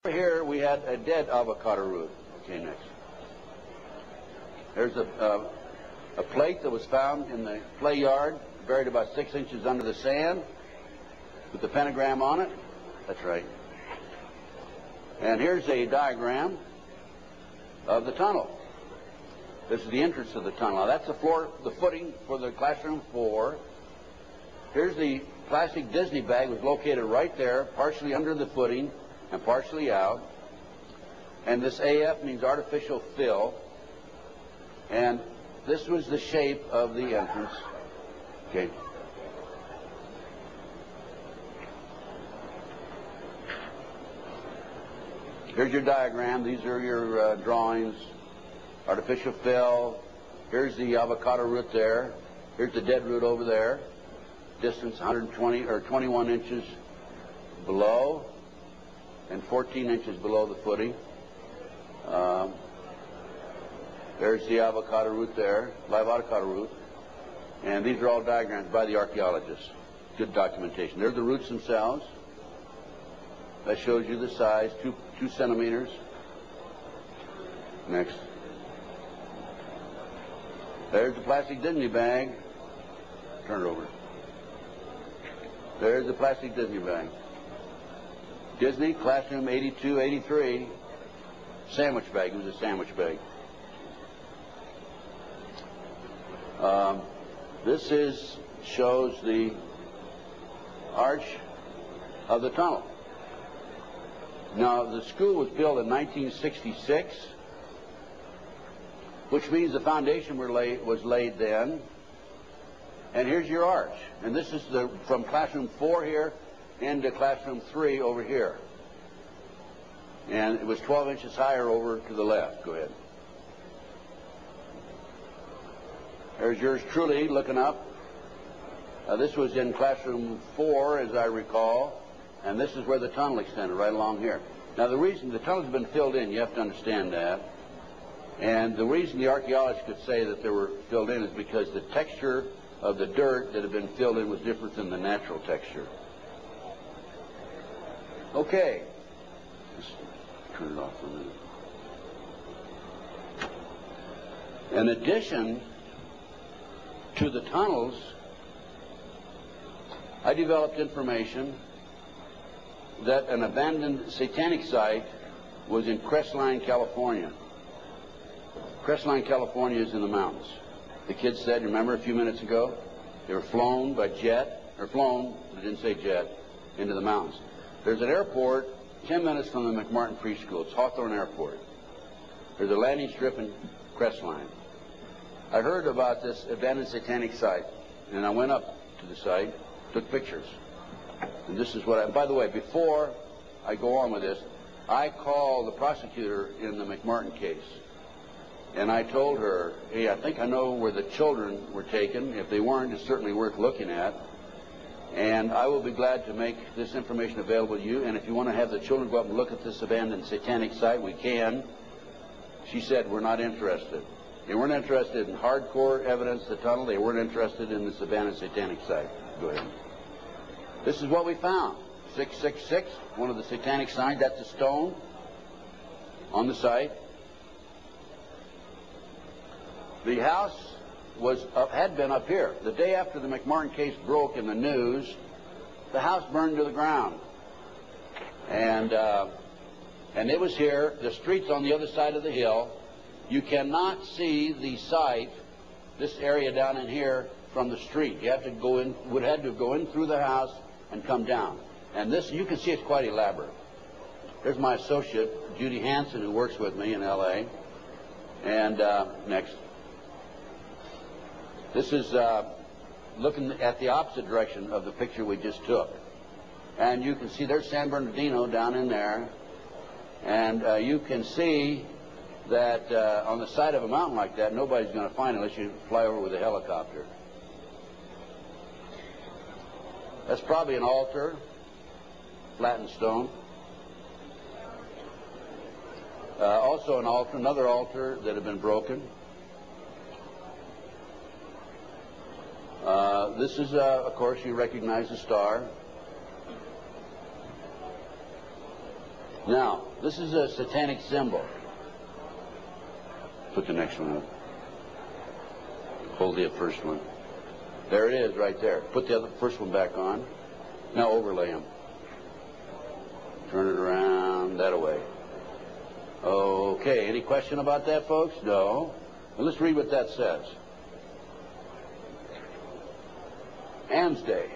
Over here we had a dead avocado root. Okay, next. There's a plate that was found in the play yard, buried about 6 inches under the sand, with the pentagram on it. That's right. And here's a diagram of the tunnel. This is the entrance of the tunnel. Now that's the floor, the footing for the classroom 4. Here's the plastic Disney bag, was located right there, partially under the footing and partially out. And this AF means artificial fill. And this was the shape of the entrance. Okay. Here's your diagram. These are your drawings. Artificial fill. Here's the avocado root there. Here's the dead root over there. Distance 120 or 21 inches below and 14 inches below the footing. There's the avocado root there, live avocado root. And these are all diagrams by the archaeologists. Good documentation. There's the roots themselves. That shows you the size, 2 centimeters. Next. There's the plastic Disney bag. Turn it over. There's the plastic Disney bag. Disney, classroom 82, 83. Sandwich bag. It was a sandwich bag. This shows the arch of the tunnel. Now, the school was built in 1966, which means the foundation was laid then. And here's your arch. And this is from classroom 4 here into classroom 3 over here. And it was 12 inches higher over to the left. Go ahead. There's yours truly looking up. This was in classroom 4, as I recall. And this is where the tunnel extended, right along here. Now, the reason the tunnel's been filled in, you have to understand that. And the reason the archaeologists could say that they were filled in is because the texture of the dirt that had been filled in was different than the natural texture. Okay. Just turn it off for a minute. In addition to the tunnels, I developed information that an abandoned satanic site was in Crestline, California. Crestline, California is in the mountains. The kids said, remember a few minutes ago, they were flown by jet, or flown, they didn't say jet, into the mountains. There's an airport 10 minutes from the McMartin Preschool. It's Hawthorne Airport. There's a landing strip in Crestline. I heard about this abandoned satanic site, and I went up to the site, took pictures. And this is what by the way, before I go on with this, I called the prosecutor in the McMartin case. And I told her, hey, I think I know where the children were taken. If they weren't, it's certainly worth looking at. And I will be glad to make this information available to you. And if you want to have the children go up and look at this abandoned satanic site, we can. She said, we're not interested. They weren't interested in hardcore evidence of the tunnel. They weren't interested in this abandoned satanic site. Go ahead. This is what we found. 666, one of the satanic signs. That's a stone on the site. The house had been up here. The day after the McMartin case broke in the news, the house burned to the ground. And it was here. The street's on the other side of the hill. You cannot see the site, this area down in here, from the street. You have to go in, would have to go in through the house and come down. And this, you can see it's quite elaborate. There's my associate, Judy Hansen, who works with me in L.A. And next. This is looking at the opposite direction of the picture we just took. And you can see there's San Bernardino down in there. And you can see that on the side of a mountain like that, nobody's going to find it unless you fly over with a helicopter. That's probably an altar, flattened stone. Also an altar, another altar that had been broken. This is, of course, you recognize the star. Now, this is a satanic symbol. Put the next one up. Hold the first one. There it is right there. Put the first one back on. Now overlay them. Turn it around, that away. Okay, any question about that, folks? No. Well, let's read what that says. Asmodee.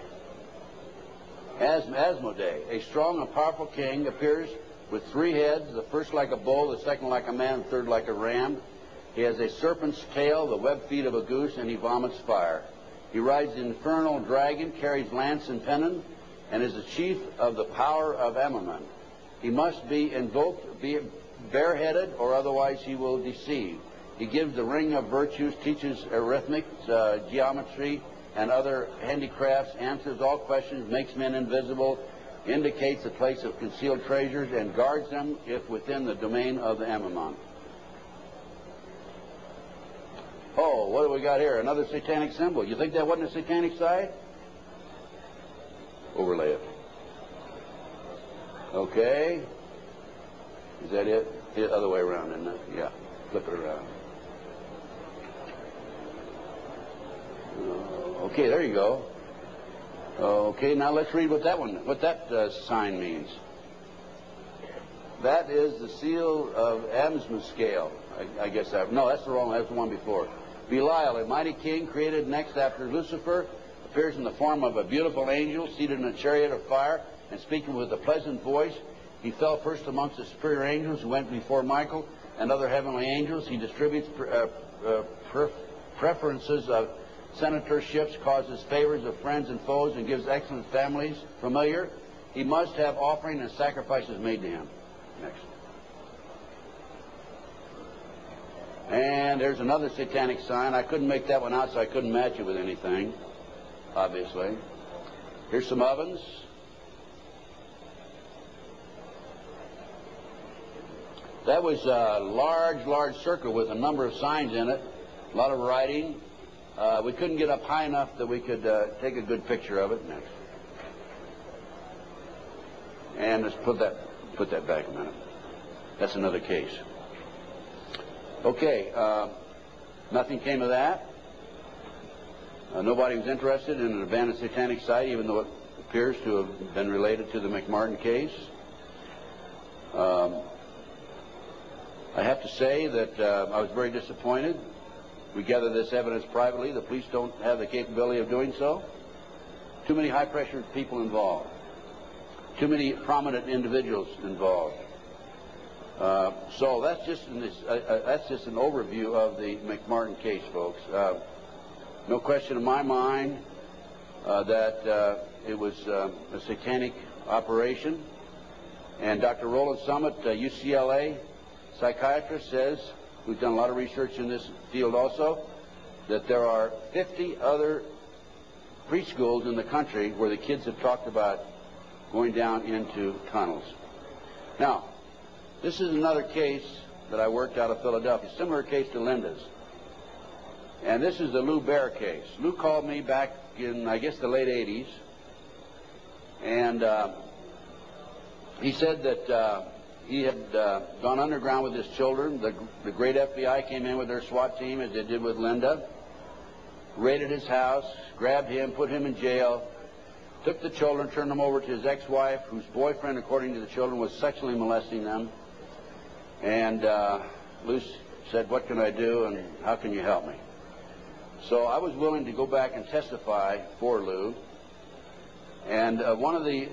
A strong and powerful king appears with 3 heads, the first like a bull, the second like a man, the third like a ram. He has a serpent's tail, the webbed feet of a goose, and he vomits fire. He rides the infernal dragon, carries lance and pennon, and is the chief of the power of Amaman. He must be invoked, be bareheaded, or otherwise he will deceive. He gives the ring of virtues, teaches arithmetic, geometry, and other handicrafts, answers all questions, makes men invisible, indicates the place of concealed treasures, and guards them if within the domain of the Amaman. Oh, what do we got here? Another satanic symbol. You think that wasn't a satanic side? Overlay it. Okay. Is that it? The other way around, isn't it? Yeah. Flip it around. Okay, there you go. Okay, now let's read what that sign means. That is the seal of Adam's scale. I guess that. No, that's the wrong one. That's the one before. Belial, a mighty king created next after Lucifer, appears in the form of a beautiful angel seated in a chariot of fire and speaking with a pleasant voice. He fell first amongst the superior angels who went before Michael and other heavenly angels. He distributes preferences of senatorships, causes favors of friends and foes, and gives excellent families familiar. He must have offering and sacrifices made to him. Next. And there's another satanic sign. I couldn't make that one out, so I couldn't match it with anything, obviously. Here's some ovens. That was a large circle with a number of signs in it, a lot of writing. We couldn't get up high enough that we could take a good picture of it. Next. And let's put that back a minute. That's another case. Okay, nothing came of that. Nobody was interested in an abandoned satanic site, even though it appears to have been related to the McMartin case. I have to say that I was very disappointed. We gathered this evidence privately. The police don't have the capability of doing so. Too many high-pressure people involved. Too many prominent individuals involved. So that's just an overview of the McMartin case, folks. No question in my mind that it was a satanic operation. And Dr. Roland Summit, UCLA psychiatrist, says, who's done a lot of research in this field also, that there are 50 other preschools in the country where the kids have talked about going down into tunnels. Now, this is another case that I worked out of Philadelphia, similar case to Linda's. And this is the Lou Bear case. Lou called me back in, I guess, the late 80s. And he said that he had gone underground with his children. The great FBI came in with their SWAT team, as they did with Linda, raided his house, grabbed him, put him in jail, took the children, turned them over to his ex-wife, whose boyfriend, according to the children, was sexually molesting them. And Lou said, "What can I do, and how can you help me?" So I was willing to go back and testify for Lou. And one of the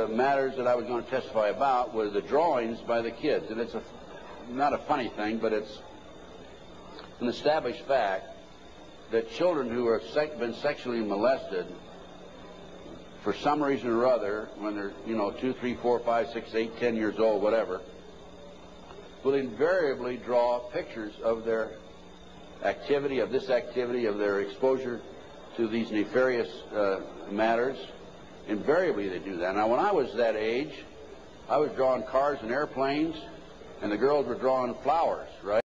matters that I was going to testify about were the drawings by the kids. And it's not a funny thing, but it's an established fact that children who have been sexually molested for some reason or other, when they're, 2, 3, 4, 5, 6, 8, 10 years old, whatever, will invariably draw pictures of their activity, of their exposure to these nefarious matters. Invariably they do that. Now, when I was that age, I was drawing cars and airplanes, and the girls were drawing flowers, right?